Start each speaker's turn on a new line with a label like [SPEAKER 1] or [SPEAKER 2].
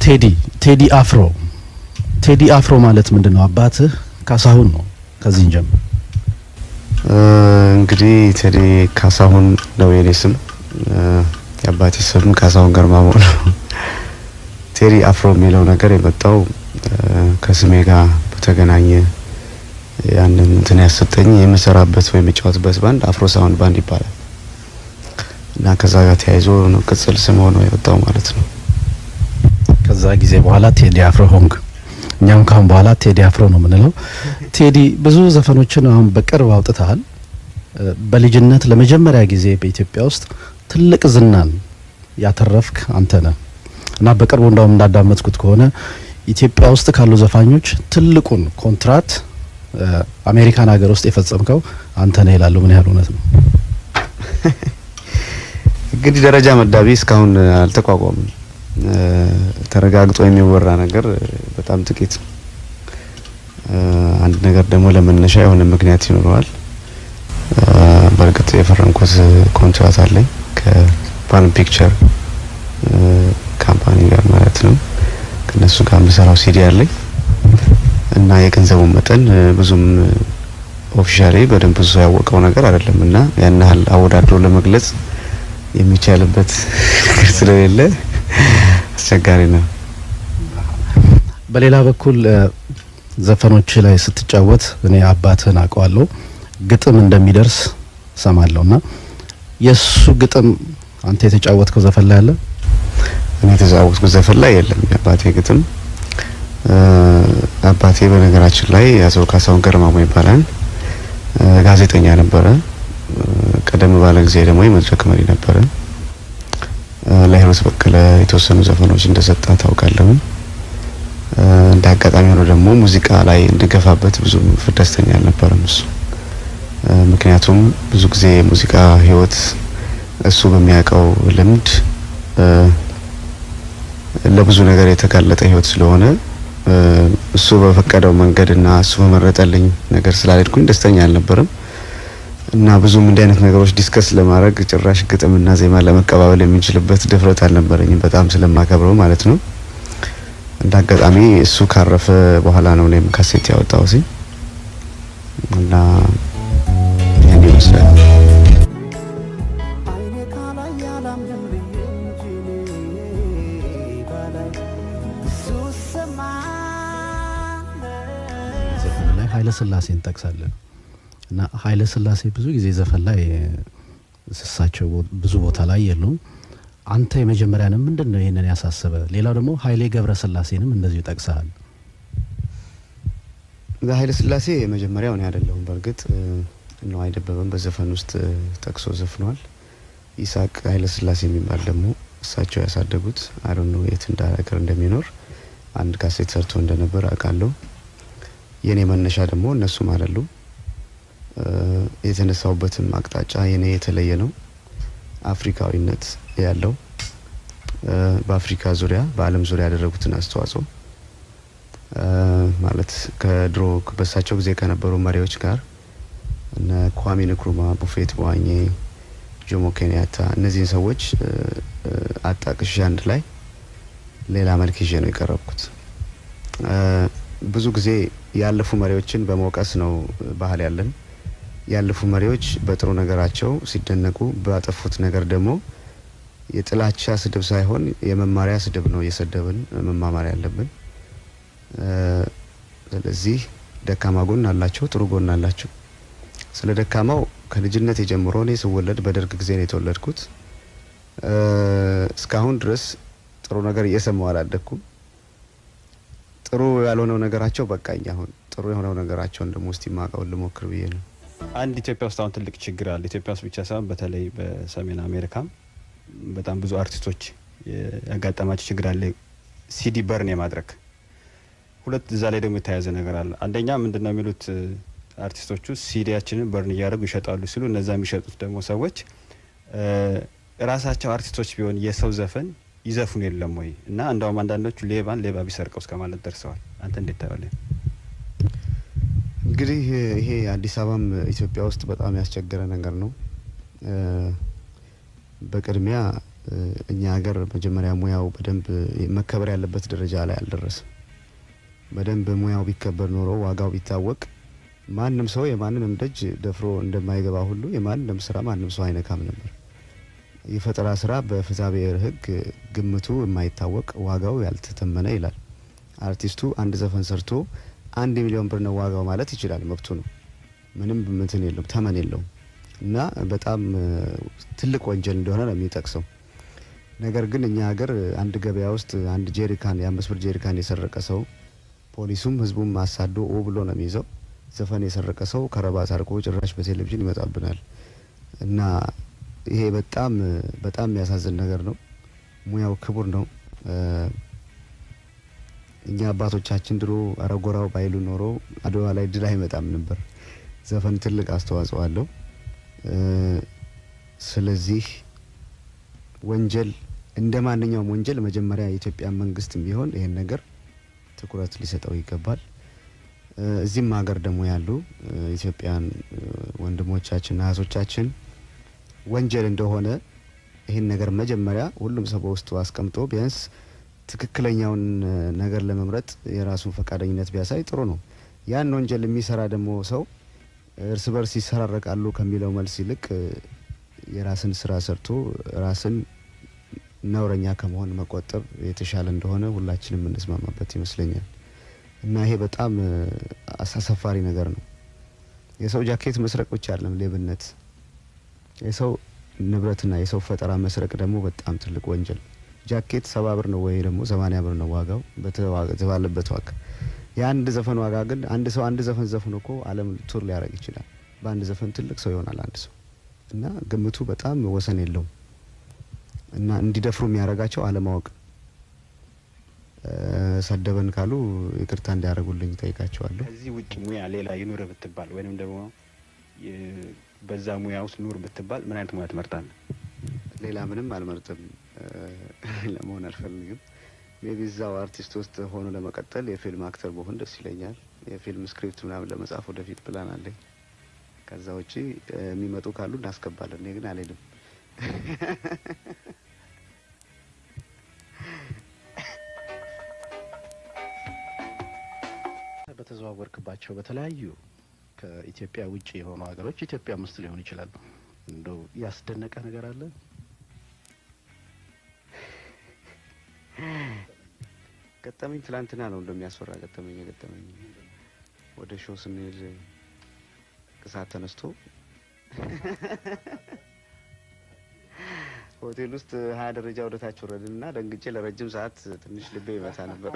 [SPEAKER 1] ቴዲ አፍሮ ማለት ምንድነው? አባትህ ካሳሁን ነው። ከዚህ እንጀምር።
[SPEAKER 2] እንግዲህ ቴዲ ካሳሁን ነው የኔ ስም። የአባቴ ስም ካሳሁን ገርማሞ ነው። ቴዲ አፍሮ የሚለው ነገር የመጣው ከስሜ ጋር በተገናኘ ያንን እንትን ያሰጠኝ የምሰራበት ወይ የምጫወትበት ባንድ አፍሮ ሳውንድ ባንድ ይባላል እና ከዛ ጋር ተያይዞ ነው ቅጽል ስም ሆኖ የወጣው ማለት ነው።
[SPEAKER 1] ከዛ ጊዜ በኋላ ቴዲ አፍሮ ሆንክ። እኛም ካሁን በኋላ ቴዲ አፍሮ ነው የምንለው። ቴዲ ብዙ ዘፈኖችን አሁን በቅርብ አውጥተሃል። በልጅነት ለመጀመሪያ ጊዜ በኢትዮጵያ ውስጥ ትልቅ ዝናን ያተረፍክ አንተ ነህ እና በቅርቡ እንደውም እንዳዳመጥኩት ከሆነ ኢትዮጵያ ውስጥ ካሉ ዘፋኞች ትልቁን ኮንትራት አሜሪካን ሀገር ውስጥ የፈጸምከው አንተ ነህ ይላሉ። ምን ያህል እውነት ነው?
[SPEAKER 2] እንግዲህ ደረጃ መዳቢ እስካሁን አልተቋቋመም። ተረጋግጦ የሚወራ ነገር በጣም ጥቂት። አንድ ነገር ደግሞ ለመነሻ የሆነ ምክንያት ይኖረዋል። በርግጥ የፈረምኩት ኮንትራት አለኝ ከፓልም ፒክቸር ካምፓኒ ጋር ማለት ነው። ከነሱ ጋር የምሰራው ሲዲ አለኝ እና የገንዘቡ መጠን ብዙም ኦፊሻሊ በደንብ ብዙ ያወቀው ነገር አይደለምና ያን ያህል አወዳድሮ ለመግለጽ የሚቻልበት ስለሌለ አስቸጋሪ ነው።
[SPEAKER 1] በሌላ በኩል ዘፈኖች ላይ ስትጫወት እኔ አባትህን አውቀዋለሁ፣ ግጥም እንደሚደርስ ሰማለሁና የሱ ግጥም አንተ የተጫወትከው ዘፈን ላይ አለ?
[SPEAKER 2] እኔ የተጫወትኩት ዘፈን ላይ የለም የአባቴ ግጥም። አባቴ በነገራችን ላይ አቶ ካሳሁን ገርማሞ ይባላል። ጋዜጠኛ ነበረ። ቀደም ባለ ጊዜ ደግሞ የመድረክ መሪ ነበረ። ለሂሩት በቀለ የተወሰኑ ዘፈኖች እንደሰጣ ታውቃለሁ። እንደ አጋጣሚ ሆኖ ደግሞ ሙዚቃ ላይ እንድገፋበት ብዙ ደስተኛ አልነበረም እሱ። ምክንያቱም ብዙ ጊዜ ሙዚቃ ህይወት እሱ በሚያውቀው ልምድ ለብዙ ነገር የተጋለጠ ህይወት ስለሆነ እሱ በፈቀደው መንገድና እሱ በመረጠልኝ ነገር ስላልሄድኩኝ ደስተኛ አልነበረም እና ብዙም እንዲህ አይነት ነገሮች ዲስከስ ለማድረግ ጭራሽ ግጥምና ዜማ ለመቀባበል የሚችልበት ድፍረት አልነበረኝም፣ በጣም ስለማከብረው ማለት ነው። እንደ አጋጣሚ እሱ ካረፈ በኋላ ነው እኔም ካሴት ያወጣሁት እና ያን ይመስላል።
[SPEAKER 1] ኃይለ ሥላሴን ጠቅሳለን እና ኃይለ ሥላሴ ብዙ ጊዜ ዘፈን ላይ ስሳቸው ብዙ ቦታ ላይ የሉም። አንተ የመጀመሪያንም ምንድነው ይሄንን ያሳሰበ? ሌላው ደግሞ ኃይሌ ገብረ ሥላሴንም እንደዚሁ ጠቅሰሃል።
[SPEAKER 2] ኃይለ ሥላሴ የመጀመሪያው ነው አይደለም። በርግጥ ነው አይደበበም በዘፈን ውስጥ ጠቅሶ ዘፍኗል። ይሳቅ ኃይለ ሥላሴ የሚባል ደግሞ እሳቸው ያሳደጉት አሮን ነው የት እንዳገር እንደሚኖር አንድ ካሴት ሰርቶ እንደነበር አውቃለሁ። የኔ መነሻ ደግሞ እነሱም አይደሉ። የተነሳውበትም አቅጣጫ የኔ የተለየ ነው። አፍሪካዊነት ያለው በአፍሪካ ዙሪያ በአለም ዙሪያ ያደረጉትን አስተዋጽኦ ማለት ከድሮ በሳቸው ጊዜ ከነበሩ መሪዎች ጋር እነ ኳሚ ንክሩማ፣ ቡፌት በዋኜ፣ ጆሞ ኬንያታ እነዚህን ሰዎች አጣቅሽ አንድ ላይ ሌላ መልክ ይዤ ነው የቀረብኩት። ብዙ ጊዜ ያለፉ መሪዎችን በመውቀስ ነው ባህል ያለን። ያለፉ መሪዎች በጥሩ ነገራቸው ሲደነቁ፣ ባጠፉት ነገር ደግሞ የጥላቻ ስድብ ሳይሆን የመማሪያ ስድብ ነው እየሰደብን መማማር ያለብን። ስለዚህ ደካማ ጎን አላቸው፣ ጥሩ ጎን አላቸው። ስለ ደካማው ከልጅነት የጀምሮ እኔ ስወለድ በደርግ ጊዜ ነው የተወለድኩት። እስካሁን ድረስ ጥሩ ነገር እየሰማሁ አላደኩም። ጥሩ ያልሆነው ነገራቸው በቃኝ። አሁን ጥሩ የሆነው ነገራቸውን ደግሞ እስቲ ማቀው ልሞክር ብዬ ነው።
[SPEAKER 3] አንድ ኢትዮጵያ ውስጥ አሁን ትልቅ ችግር አለ። ኢትዮጵያ ውስጥ ብቻ ሳይሆን በተለይ በሰሜን አሜሪካም በጣም ብዙ አርቲስቶች ያጋጠማቸው ችግር አለ፣ ሲዲ በርን የማድረግ። ሁለት እዛ ላይ ደግሞ የተያያዘ ነገር አለ። አንደኛ ምንድነው የሚሉት አርቲስቶቹ ሲዲያችንን በርን እያደረጉ ይሸጣሉ ሲሉ፣ እነዛ የሚሸጡት ደግሞ ሰዎች ራሳቸው አርቲስቶች ቢሆን የሰው ዘፈን ይዘፍኑ የለም ወይ? እና እንደውም አንዳንዶቹ ሌባ ቢሰርቀው እስከማለት ደርሰዋል። አንተ እንዴት ታያለህ?
[SPEAKER 2] እንግዲህ ይሄ አዲስ አበባም ኢትዮጵያ ውስጥ በጣም ያስቸገረ ነገር ነው። በቅድሚያ እኛ ሀገር መጀመሪያ ሙያው በደንብ መከበር ያለበት ደረጃ ላይ አልደረሰም። በደንብ ሙያው ቢከበር ኖሮ ዋጋው ቢታወቅ ማንም ሰው የማንንም ደጅ ደፍሮ እንደማይገባ ሁሉ የማንንም ስራ ማንም ሰው አይነካም ነበር። የፈጠራ ስራ በፍትሐ ብሔር ህግ ግምቱ የማይታወቅ ዋጋው ያልተተመነ ይላል። አርቲስቱ አንድ ዘፈን ሰርቶ 1 ሚሊዮን ብር ነው ዋጋው ማለት ይችላል፣ መብቱ ነው። ምንም እንትን የለውም፣ ተመን የለውም እና በጣም ትልቅ ወንጀል እንደሆነ ነው የሚጠቅሰው። ነገር ግን እኛ ሀገር አንድ ገበያ ውስጥ አንድ ጄሪካን የ5 ብር ጄሪካን የሰረቀ ሰው ፖሊሱም ህዝቡም አሳዶ ብሎ ነው የሚይዘው። ዘፈን የሰረቀ ሰው ከረባት አርቆ ጭራሽ በቴሌቪዥን ይመጣብናል እና ይሄ በጣም በጣም የሚያሳዝን ነገር ነው። ሙያው ክቡር ነው። እኛ አባቶቻችን ድሮ አረጎራው ባይሉ ኖሮ አድዋ ላይ ድል አይመጣም ነበር። ዘፈን ትልቅ አስተዋጽኦ አለው። ስለዚህ ወንጀል እንደማንኛውም ወንጀል መጀመሪያ የኢትዮጵያ መንግስትም ቢሆን ይሄን ነገር ትኩረት ሊሰጠው ይገባል። እዚህም ሀገር ደግሞ ያሉ ኢትዮጵያን ወንድሞቻችን እህቶቻችን ወንጀል እንደሆነ ይሄን ነገር መጀመሪያ ሁሉም ሰው በውስጡ አስቀምጦ ቢያንስ ትክክለኛውን ነገር ለመምረጥ የራሱን ፈቃደኝነት ቢያሳይ ጥሩ ነው። ያን ወንጀል የሚሰራ ደግሞ ሰው እርስ በርስ ይሰራረቃሉ ከሚለው መልስ ይልቅ የራስን ስራ ሰርቶ ራስን ነውረኛ ከመሆን መቆጠብ የተሻለ እንደሆነ ሁላችንም እንስማማበት ይመስለኛል። እና ይሄ በጣም አሳሳፋሪ ነገር ነው። የሰው ጃኬት መስረቅ ብቻ አይደለም ሌብነት፣ የሰው ንብረትና የሰው ፈጠራ መስረቅ ደግሞ በጣም ትልቅ ወንጀል። ጃኬት 70 ብር ነው ወይ ደግሞ 80 ብር ነው ዋጋው በተባለበት ዋጋ። የአንድ ዘፈን ዋጋ ግን አንድ ሰው አንድ ዘፈን ዘፍኖ እኮ ዓለም ቱር ሊያደርግ ይችላል። በአንድ ዘፈን ትልቅ ሰው ይሆናል አንድ ሰው እና ግምቱ በጣም ወሰን የለውም እና እንዲደፍሩ የሚያደርጋቸው አለማወቅ። ሰደበን ካሉ ይቅርታ እንዲያደርጉልኝ ጠይቃቸዋለሁ።
[SPEAKER 3] ከዚህ ውጭ ሙያ ሌላ ይኑር ብትባል ወይንም ደግሞ በዛ ሙያ ውስጥ ኑር ብትባል ምን አይነት ሙያ ትመርጣለህ?
[SPEAKER 2] ሌላ ምንም አልመርጥም። ለመሆን አልፈልግም። ሜቢ እዛው አርቲስት ውስጥ ሆኖ ለመቀጠል የፊልም አክተር ብሆን ደስ ይለኛል። የፊልም ስክሪፕት ምናምን ለመጻፍ ወደፊት ፕላን አለኝ። ከዛ ውጪ የሚመጡ ካሉ እናስገባለን። እኔ ግን አልሄድም።
[SPEAKER 1] በተዘዋወርክባቸው በተለያዩ ከኢትዮጵያ ውጪ የሆኑ ሀገሮች ኢትዮጵያ ውስጥ ሊሆን ይችላል፣ እንደው ያስደነቀ ነገር አለ?
[SPEAKER 2] ገጠመኝ ትላንትና ነው እንደሚያስፈራ ገጠመኝ የገጠመኝ። ወደ ሾው ስንሄድ ከሰዓት ተነስቶ ሆቴል ውስጥ 20 ደረጃ ወደ ታች ወረድንና ደንግጬ ለረጅም ሰዓት ትንሽ ልቤ ይመታ ነበር።